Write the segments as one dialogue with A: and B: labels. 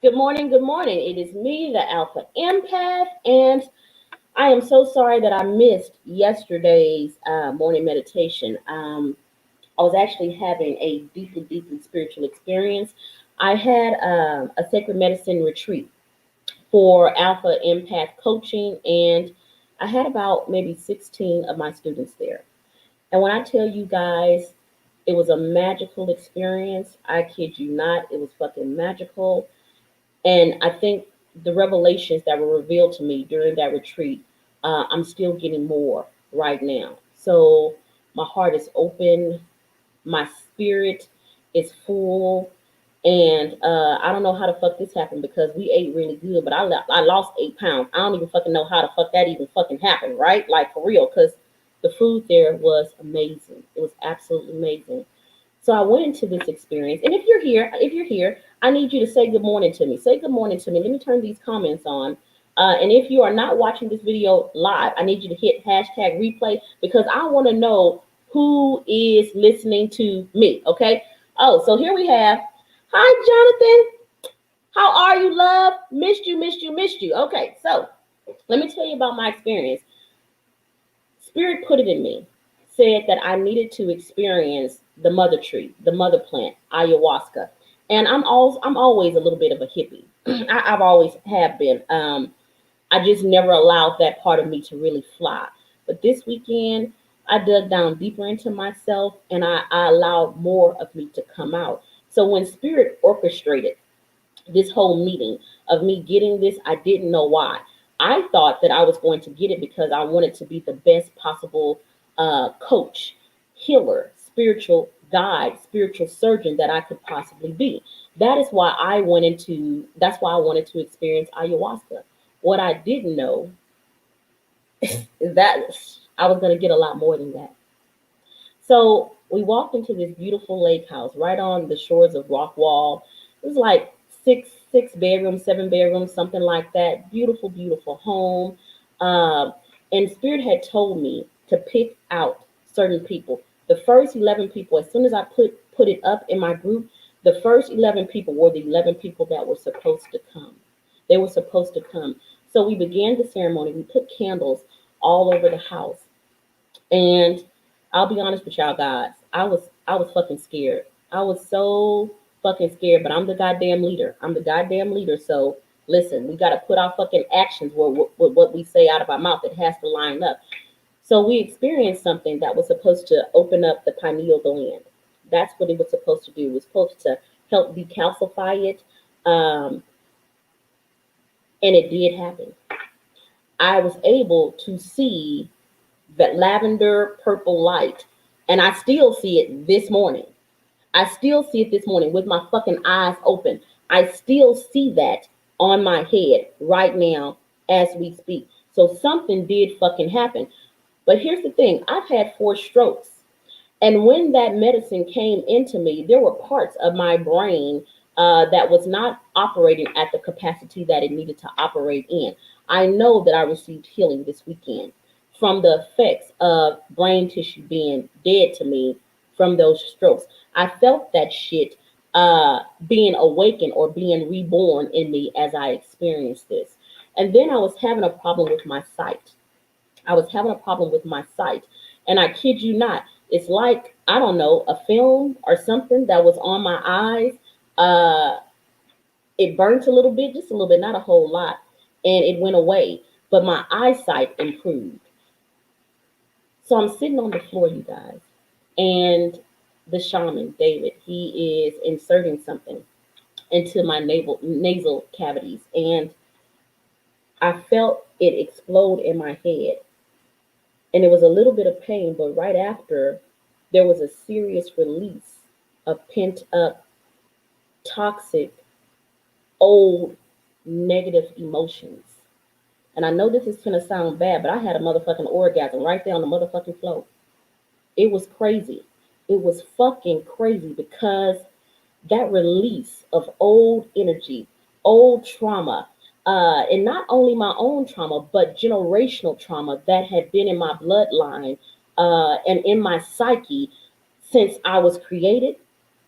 A: Good morning, good morning. It is me, the Alpha Empath, and I am so sorry that I missed yesterday's morning meditation. I was actually having a deeply spiritual experience. I had a sacred medicine retreat for Alpha Empath coaching, and I had about maybe 16 of my students there. And when I tell you guys, it was a magical experience. I kid you not, it was fucking magical. And I think the revelations that were revealed to me during that retreat, I'm still getting more right now. So my heart is open, my spirit is full, and I don't know how the fuck this happened because we ate really good, but I lost 8 pounds. I don't even fucking know how the fuck that even fucking happened, right? Like for real, because the food there was amazing. It was absolutely amazing. So I went into this experience, and if you're here, I need you to say good morning to me. Say good morning to me. Let me turn these comments on. And if you are not watching this video live, I need you to hit hashtag replay because I want to know who is listening to me. Okay. Oh, so here we have. Hi, Jonathan. How are you, love? Missed you, missed you, missed you. Okay, so let me tell you about my experience. Spirit put it in me, said that I needed to experience the mother tree, the mother plant, ayahuasca. And I'm always a little bit of a hippie. I've always have been. I just never allowed that part of me to really fly. But this weekend, I dug down deeper into myself and I allowed more of me to come out. So when Spirit orchestrated this whole meeting of me getting this, I didn't know why. I thought that I was going to get it because I wanted to be the best possible coach, healer, spiritual guide, spiritual surgeon that I could possibly be. That's why I wanted to experience ayahuasca. What I didn't know is that I was going to get a lot more than that. So we walked into this beautiful lake house right on the shores of Rockwall. It was like six bedrooms, 7 bedrooms, something like that. Beautiful home. And Spirit had told me to pick out certain people. The first 11 people, as soon as I put it up in my group, the first 11 people were the 11 people that were supposed to come. They were supposed to come. So we began the ceremony. We put candles all over the house. And I'll be honest with y'all guys. I was fucking scared. I was so fucking scared, but I'm the goddamn leader. I'm the goddamn leader. So listen, we gotta put our fucking actions with what we say out of our mouth. It has to line up. So we experienced something that was supposed to open up the pineal gland. That's what it was supposed to do. It was supposed to help decalcify it. And it did happen. I was able to see that lavender purple light. And I still see it this morning. I still see it this morning with my fucking eyes open. I still see that on my head right now as we speak. So something did fucking happen. But here's the thing, I've had 4 strokes. And when that medicine came into me, there were parts of my brain that was not operating at the capacity that it needed to operate in. I know that I received healing this weekend from the effects of brain tissue being dead to me from those strokes. I felt that shit being awakened or being reborn in me as I experienced this. And then I was having a problem with my sight. I was having a problem with my sight. And I kid you not, it's like, I don't know, a film or something that was on my eyes. Uh, it burnt a little bit, just a little bit, not a whole lot. And it went away. But my eyesight improved. So I'm sitting on the floor, you guys. And the shaman, David, he is inserting something into my nasal cavities. And I felt it explode in my head. And it was a little bit of pain, but right after, there was a serious release of pent up, toxic, old, negative emotions. And I know this is going to sound bad, but I had a motherfucking orgasm right there on the motherfucking floor. It was crazy. It was fucking crazy because that release of old energy, old trauma, and not only my own trauma, but generational trauma that had been in my bloodline and in my psyche since I was created,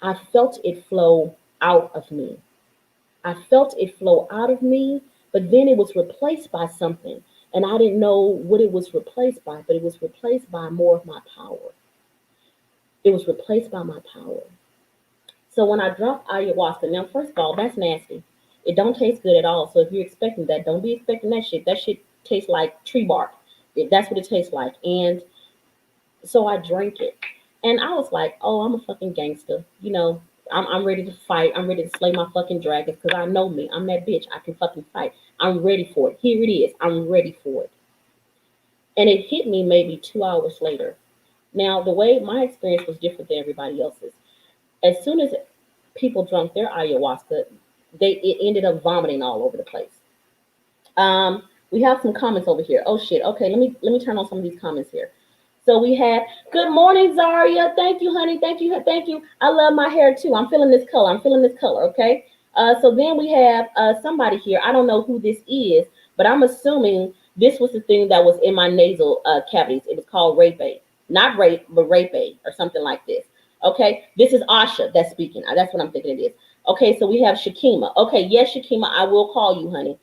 A: I felt it flow out of me. I felt it flow out of me, but then it was replaced by something. And I didn't know what it was replaced by, but it was replaced by more of my power. It was replaced by my power. So when I dropped ayahuasca, now first of all, that's nasty. It don't taste good at all. So if you're expecting that, don't be expecting that shit. That shit tastes like tree bark. That's what it tastes like. And so I drank it. And I was like, oh, I'm a fucking gangster. I'm ready to fight. I'm ready to slay my fucking dragons because I know me. I'm that bitch. I can fucking fight. I'm ready for it. Here it is. I'm ready for it. And it hit me maybe 2 hours later. Now, the way my experience was different than everybody else's. As soon as people drank their ayahuasca, it ended up vomiting all over the place. We have some comments over here. Oh shit. Okay, let me turn on some of these comments here. So we have, good morning, Zaria. Thank you, honey. Thank you. Thank you. I love my hair too. I'm feeling this color. Okay. So then we have somebody here. I don't know who this is, but I'm assuming this was the thing that was in my nasal cavities. It was called rape. Not rape, but rape or something like this. Okay. This is Asha that's speaking. That's what I'm thinking it is. Okay. So we have Shakima. Okay. Yes, Shakima, I will call you, honey.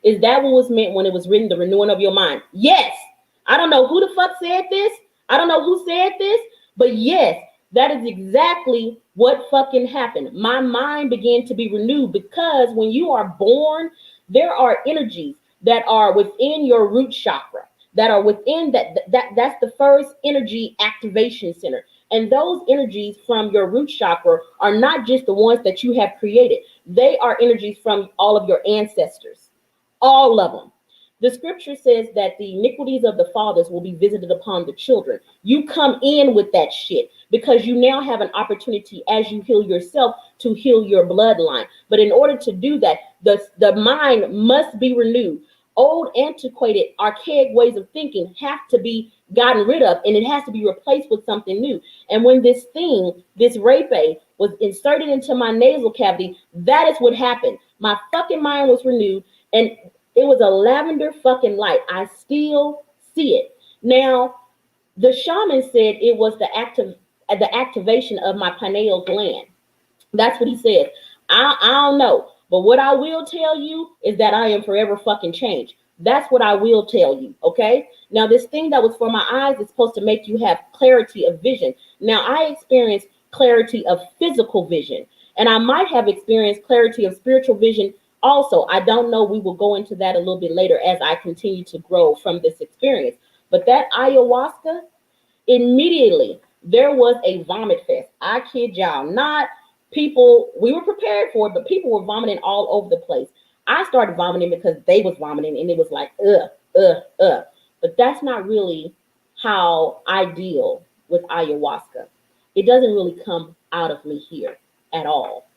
A: Is that what was meant when it was written, the renewing of your mind? Yes. I don't know who the fuck said this. I don't know who said this, but yes, that is exactly what fucking happened. My mind began to be renewed because when you are born, there are energies that are within your root chakra, that are within that's the first energy activation center. And those energies from your root chakra are not just the ones that you have created. They are energies from all of your ancestors. All of them. The scripture says that the iniquities of the fathers will be visited upon the children. You come in with that shit because you now have an opportunity as you heal yourself to heal your bloodline. But in order to do that, the mind must be renewed. Old, antiquated, archaic ways of thinking have to be gotten rid of, and it has to be replaced with something new. And when this rape was inserted into my nasal cavity, that is what happened. My fucking mind was renewed, and it was a lavender fucking light. I still see it. Now, the shaman said it was the activation of my pineal gland. That's what he said. I don't know. But what I will tell you is that I am forever fucking changed. That's what I will tell you. Okay. Now, this thing that was for my eyes is supposed to make you have clarity of vision. Now, I experienced clarity of physical vision, and I might have experienced clarity of spiritual vision also. I don't know. We will go into that a little bit later as I continue to grow from this experience. But that ayahuasca, immediately there was a vomit fest. I kid y'all not. People, we were prepared for it, but people were vomiting all over the place. I started vomiting because they was vomiting, and it was like, But that's not really how I deal with ayahuasca. It doesn't really come out of me here at all.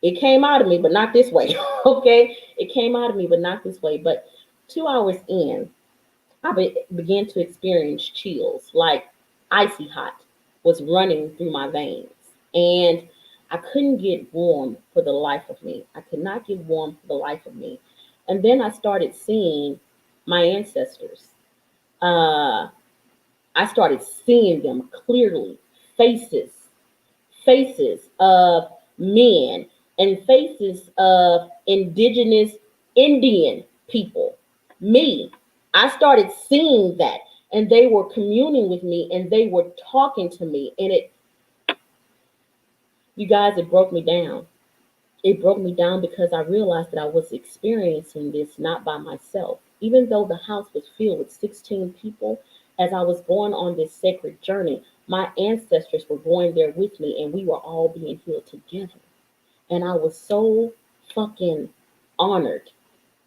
A: It came out of me, but not this way. Okay? It came out of me, but not this way. But 2 hours in, I began to experience chills, like icy hot was running through my veins. And I couldn't get warm for the life of me. I could not get warm for the life of me. And then I started seeing my ancestors. Uh, I started seeing them clearly, faces of men and faces of indigenous Indian people. Me, I started seeing that, and they were communing with me and they were talking to me. And you guys, it broke me down. It broke me down because I realized that I was experiencing this not by myself. Even though the house was filled with 16 people, as I was going on this sacred journey, my ancestors were going there with me and we were all being healed together. And I was so fucking honored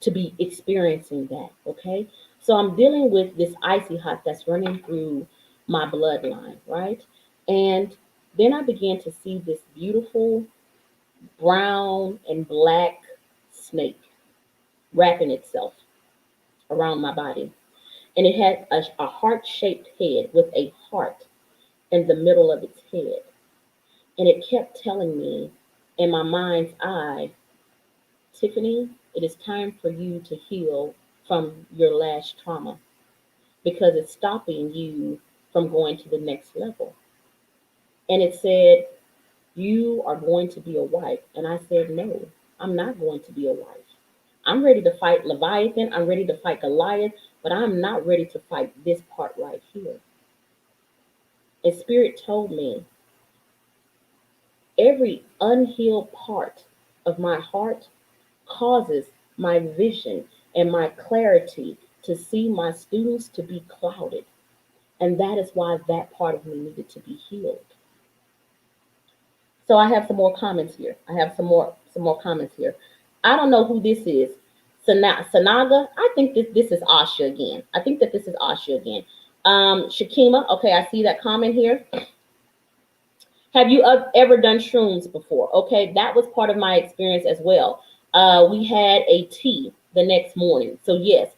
A: to be experiencing that. Okay. So I'm dealing with this icy hot that's running through my bloodline, right? And then I began to see this beautiful brown and black snake wrapping itself around my body. And it had a heart shaped head with a heart in the middle of its head. And it kept telling me in my mind's eye, Tiffany, it is time for you to heal from your last trauma because it's stopping you from going to the next level. And it said, you are going to be a wife. And I said, no, I'm not going to be a wife. I'm ready to fight Leviathan. I'm ready to fight Goliath, but I'm not ready to fight this part right here. And Spirit told me every unhealed part of my heart causes my vision and my clarity to see my students to be clouded. And that is why that part of me needed to be healed. So I have some more comments here. I have some more comments here. I don't know who this is. Sanaga. I think this is Asha again. I think that this is Asha again. Shakima. Okay, I see that comment here. Have you ever done shrooms before? Okay, that was part of my experience as well. We had a tea the next morning. So yes,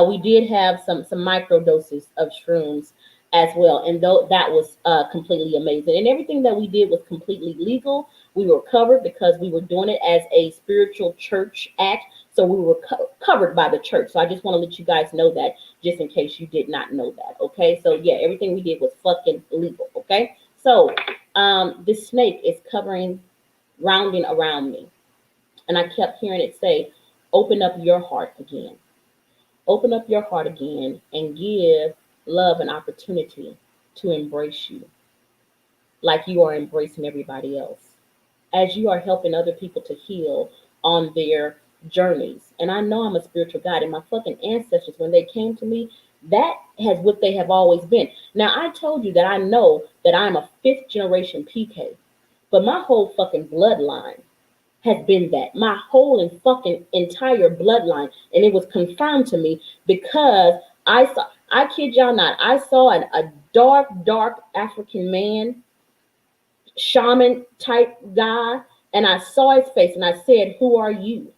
A: we did have some micro doses of shrooms as well, and though that was completely amazing, and everything that we did was completely legal. We were covered because we were doing it as a spiritual church act, so we were covered by the church. So I just want to let you guys know that, just in case you did not know that. Okay, so yeah, everything we did was fucking legal. Okay, so this snake is rounding around me. And I kept hearing it say, open up your heart again. Open up your heart again and give love an opportunity to embrace you like you are embracing everybody else. As you are helping other people to heal on their journeys. And I know I'm a spiritual guide, and my fucking ancestors, when they came to me, that has what they have always been. Now, I told you that I know that I'm a fifth generation PK, but my whole fucking bloodline has been that. My whole and fucking entire bloodline. And it was confirmed to me because I kid y'all not, I saw a dark African man, shaman type guy, and I saw his face and I said, who are you?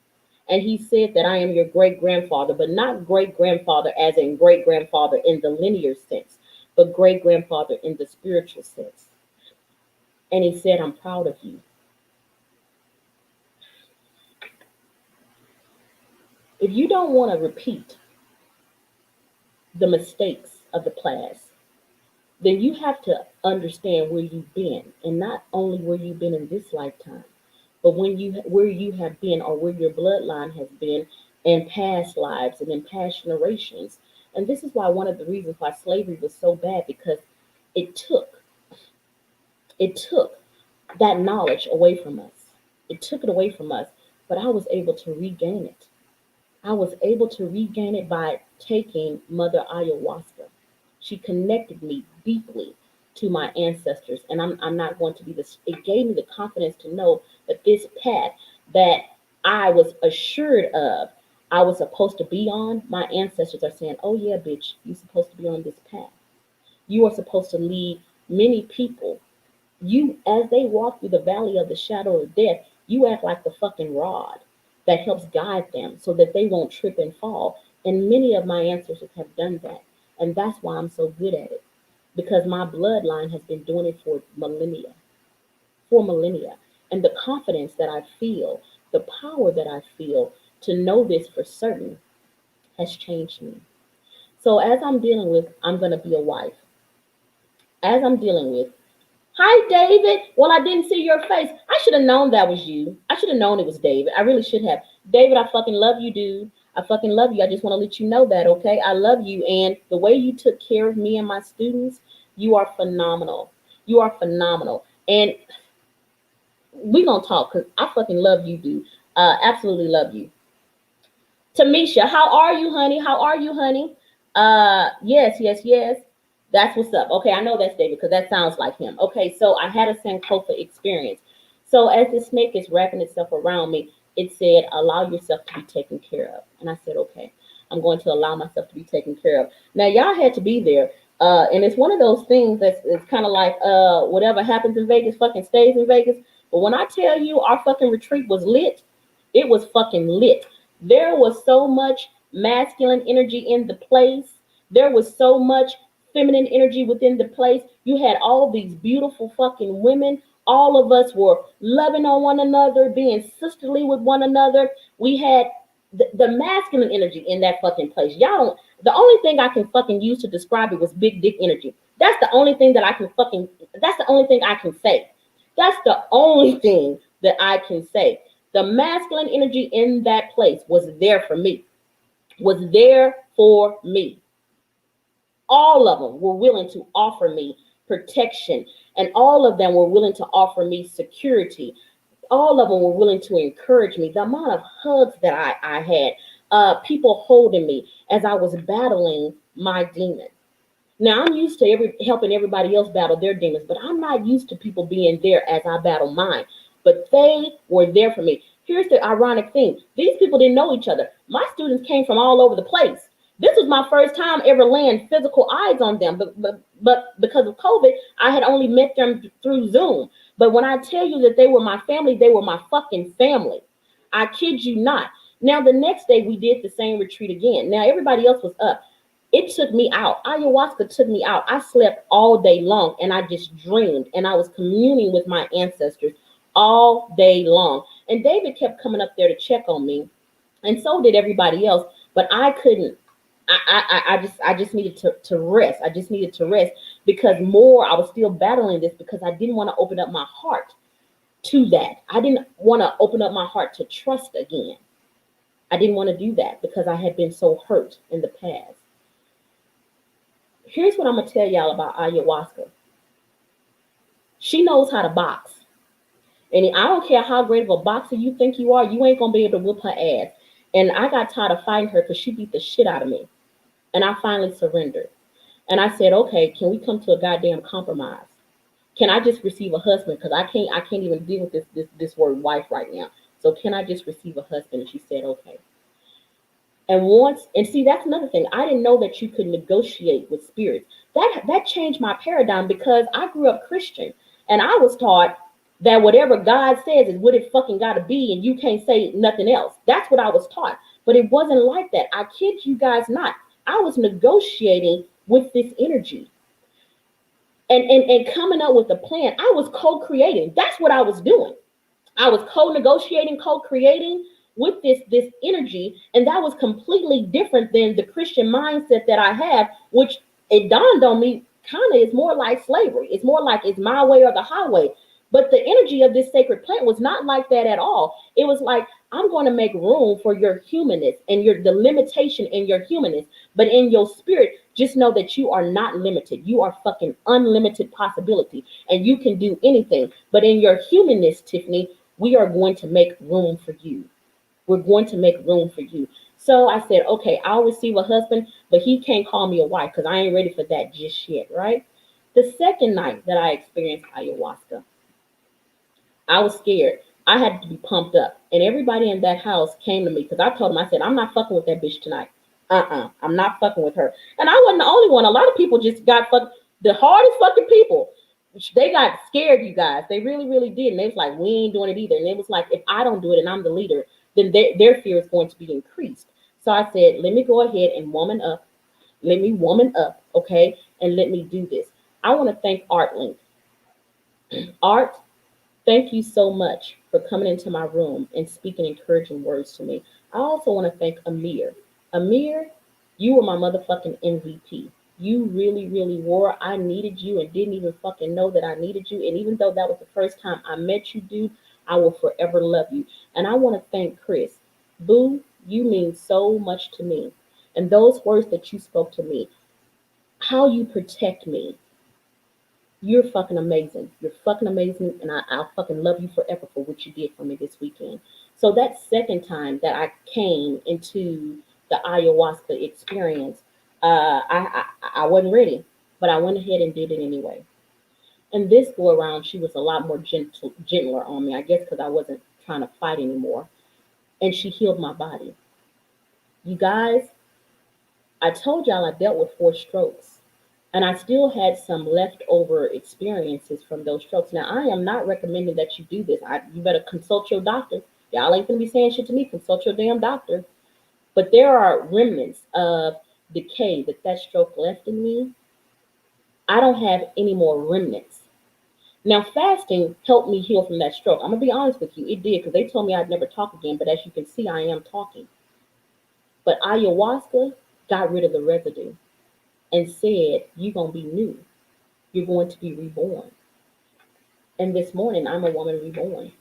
A: And he said that I am your great grandfather, but not great grandfather as in great grandfather in the linear sense, but great grandfather in the spiritual sense. And he said, I'm proud of you. If you don't want to repeat the mistakes of the past, then you have to understand where you've been, and not only where you've been in this lifetime, but where you have been, or where your bloodline has been in past lives and in past generations. And this is why one of the reasons why slavery was so bad, because it took it took that knowledge away from us. It took it away from us, but I was able to regain it. I was able to regain it by taking Mother Ayahuasca. She connected me deeply to my ancestors, and I'm not going to be this. It gave me the confidence to know that this path that I was assured of, I was supposed to be on, my ancestors are saying, oh yeah, bitch, you're supposed to be on this path. You are supposed to lead many people. You, as they walk through the valley of the shadow of death, you act like the fucking rod that helps guide them so that they won't trip and fall. And many of my ancestors have done that. And that's why I'm so good at it. Because my bloodline has been doing it for millennia. For millennia. And the confidence that I feel, the power that I feel to know this for certain has changed me. So as I'm dealing with, I'm going to be a wife. As I'm dealing with, hi, David. Well, I didn't see your face. I should have known that was you. I should have known it was David. I really should have. David, I fucking love you, dude. I fucking love you. I just want to let you know that, okay? I love you. And the way you took care of me and my students, you are phenomenal. You are phenomenal. And we're going to talk because I fucking love you, dude. Absolutely love you. Tamisha, how are you, honey? How are you, honey? Yes. That's what's up. Okay, I know that's David because that sounds like him. Okay, so I had a Sankofa experience. So as the snake is wrapping itself around me, it said, allow yourself to be taken care of. And I said, okay, I'm going to allow myself to be taken care of. Now, y'all had to be there. And it's one of those things that's it's kind of like whatever happens in Vegas fucking stays in Vegas. But when I tell you our fucking retreat was lit, it was fucking lit. There was so much masculine energy in the place. There was so much feminine energy within the place. You had all these beautiful fucking women. All of us were loving on one another, being sisterly with one another. We had the masculine energy in that fucking place. Y'all don't, the only thing I can fucking use to describe it was big dick energy. That's the only thing that I can fucking, that's the only thing I can say. That's the only thing that I can say. The masculine energy in that place was there for me, was there for me. All of them were willing to offer me protection, and all of them were willing to offer me security. All of them were willing to encourage me. The amount of hugs that I had, people holding me as I was battling my demon. Now I'm used to helping everybody else battle their demons, but I'm not used to people being there as I battle mine. But they were there for me. Here's the ironic thing: these people didn't know each other. My students came from all over the place. This was my first time ever laying physical eyes on them, but because of COVID, I had only met them through Zoom. But when I tell you that they were my family, they were my fucking family. I kid you not. Now the next day we did the same retreat again. Now everybody else was up. It took me out. Ayahuasca took me out. I slept all day long and I just dreamed and I was communing with my ancestors all day long. And David kept coming up there to check on me, and so did everybody else. But I couldn't. I just needed to rest. I just needed to rest because more I was still battling this because I didn't want to open up my heart to that. I didn't want to open up my heart to trust again. I didn't want to do that because I had been so hurt in the past. Here's what I'm going to tell y'all about ayahuasca. She knows how to box. And I don't care how great of a boxer you think you are, you ain't going to be able to whoop her ass. And I got tired of fighting her because she beat the shit out of me. And I finally surrendered. And I said, okay, can we come to a goddamn compromise? Can I just receive a husband? Because I can't even deal with this word wife right now. So can I just receive a husband? And she said, okay. And see, that's another thing. I didn't know that you could negotiate with spirits. That changed my paradigm because I grew up Christian and I was taught that whatever God says is what it fucking gotta be, and you can't say nothing else. That's what I was taught. But it wasn't like that. I kid you guys not. I was negotiating with this energy and coming up with a plan. I was co-creating. That's what I was doing. I was co-negotiating, co-creating with this energy, and that was completely different than the Christian mindset that I have, which it dawned on me kind of is more like slavery. It's more like it's my way or the highway. But the energy of this sacred plant was not like that at all. It was like, I'm going to make room for your humanness and the limitation in your humanness, but in your spirit, just know that you are not limited. You are fucking unlimited possibility, and you can do anything. But in your humanness, Tiffany, we are going to make room for you. We're going to make room for you. So I said, okay, I'll receive a husband, but he can't call me a wife because I ain't ready for that just yet, right? The second night that I experienced ayahuasca, I was scared. I had to be pumped up. And everybody in that house came to me because I told them, I said, I'm not fucking with that bitch tonight. I'm not fucking with her. And I wasn't the only one. A lot of people just got fucked. The hardest fucking people, they got scared, you guys. They really, really did. And they was like, we ain't doing it either. And it was like, if I don't do it and I'm the leader, then their fear is going to be increased. So I said, let me go ahead and woman up. Let me woman up, okay? And let me do this. I want to thank Artlink. Art, thank you so much for coming into my room and speaking encouraging words to me. I also want to thank Amir. Amir, you were my motherfucking MVP. You really, really were. I needed you and didn't even fucking know that I needed you. And even though that was the first time I met you, dude, I will forever love you. And I want to thank Chris. Boo, you mean so much to me. And those words that you spoke to me, how you protect me, you're fucking amazing. You're fucking amazing. And I'll fucking love you forever for what you did for me this weekend. So that second time that I came into the ayahuasca experience, I wasn't ready, but I went ahead and did it anyway. And this go around, she was a lot more gentler on me, I guess because I wasn't trying to fight anymore. And she healed my body. You guys, I told y'all I dealt with 4 strokes. And I still had some leftover experiences from those strokes. Now, I am not recommending that you do this. You better consult your doctor. Y'all ain't going to be saying shit to me. Consult your damn doctor. But there are remnants of decay that stroke left in me. I don't have any more remnants. Now, fasting helped me heal from that stroke. I'm going to be honest with you. It did, because they told me I'd never talk again. But as you can see, I am talking. But ayahuasca got rid of the residue and said, you're going to be new. You're going to be reborn. And this morning, I'm a woman reborn.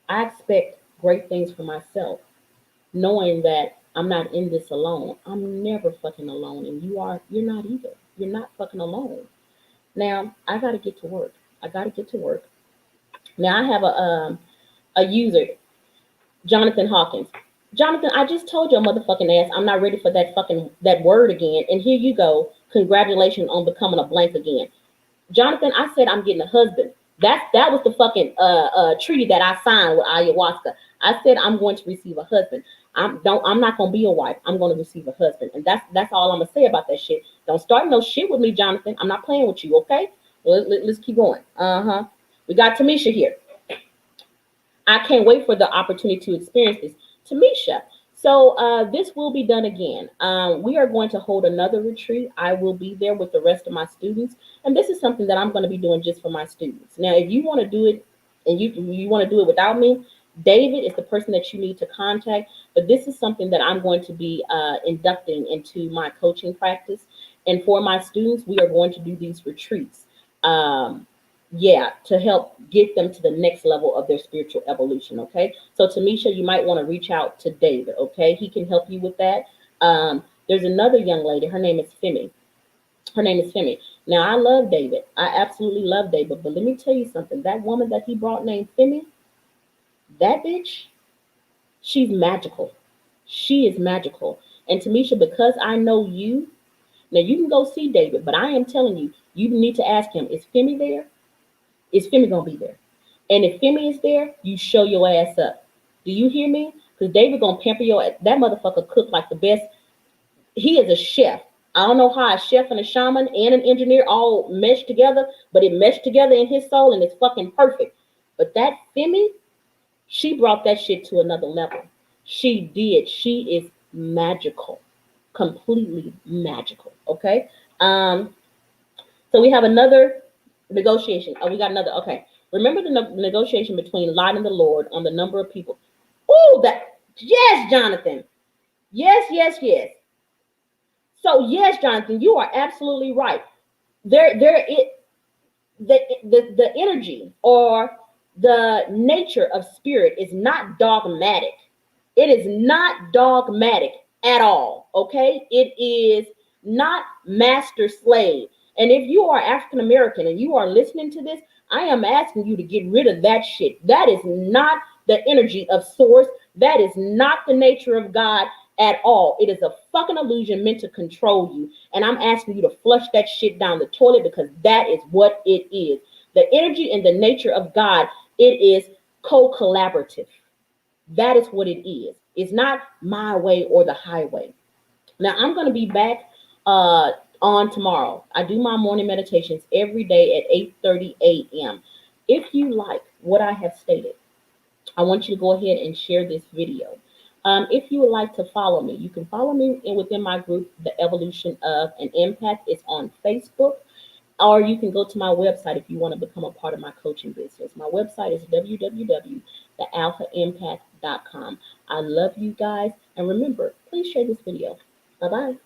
A: I expect great things for myself, knowing that I'm not in this alone. I'm never fucking alone, and you're not either. You're not fucking alone. Now, I got to get to work. I got to get to work. Now, I have a user, Jonathan Hawkins. Jonathan, I just told your motherfucking ass I'm not ready for that word again. And here you go. Congratulations on becoming a blank again. Jonathan, I said I'm getting a husband. That was the fucking treaty that I signed with ayahuasca. I said I'm going to receive a husband. I'm not gonna be a wife. I'm gonna receive a husband, and that's all I'm gonna say about that shit. Don't start no shit with me, Jonathan. I'm not playing with you, okay? Let's keep going. We got Tamisha here. I can't wait for the opportunity to experience this. Tamisha, so this will be done again. We are going to hold another retreat. I will be there with the rest of my students. And this is something that I'm going to be doing just for my students. Now, if you want to do it and you want to do it without me, David is the person that you need to contact. But this is something that I'm going to be inducting into my coaching practice. And for my students, we are going to do these retreats. Yeah, to help get them to the next level of their spiritual evolution. Okay, so Tamisha, you might want to reach out to David. Okay, he can help you with that. There's another young lady. Her name is Femi. Her name is Femi. Now, I love David. I absolutely love David. But let me tell you something. That woman that he brought named Femi, that bitch, she's magical. She is magical. And Tamisha, because I know you, now you can go see David, but I am telling you, you need to ask him, is Femi there? Is Femi gonna be there? And if Femi is there, you show your ass up. Do you hear me? Because David gonna pamper your ass. That motherfucker cook like the best. He is a chef. I don't know how a chef and a shaman and an engineer all mesh together, but it meshed together in his soul and it's fucking perfect. But that Femi, she brought that shit to another level. She did. She is magical. Completely magical. Okay. So we have another negotiation. Oh, we got another. Okay. Remember the negotiation between Lot and the Lord on the number of people. Oh, that. Yes, Jonathan. Yes, yes, yes. So yes, Jonathan, you are absolutely right. There it the energy or the nature of spirit is not dogmatic. It is not dogmatic at all. Okay, it is not master slave. And if you are African American and you are listening to this, I am asking you to get rid of that shit. That is not the energy of source. That is not the nature of God at all. It is a fucking illusion meant to control you. And I'm asking you to flush that shit down the toilet because that is what it is. The energy and the nature of God, it is co-collaborative. That is what it is. It's not my way or the highway. Now I'm going to be back on tomorrow. I do my morning meditations every day at 8:30 a.m. If you like what I have stated, I want you to go ahead and share this video. If you would like to follow me, you can follow me within my group, The Evolution of an Empath. It's on Facebook. Or you can go to my website if you want to become a part of my coaching business. My website is www.thealphaempath.com. I love you guys. And remember, please share this video. Bye-bye.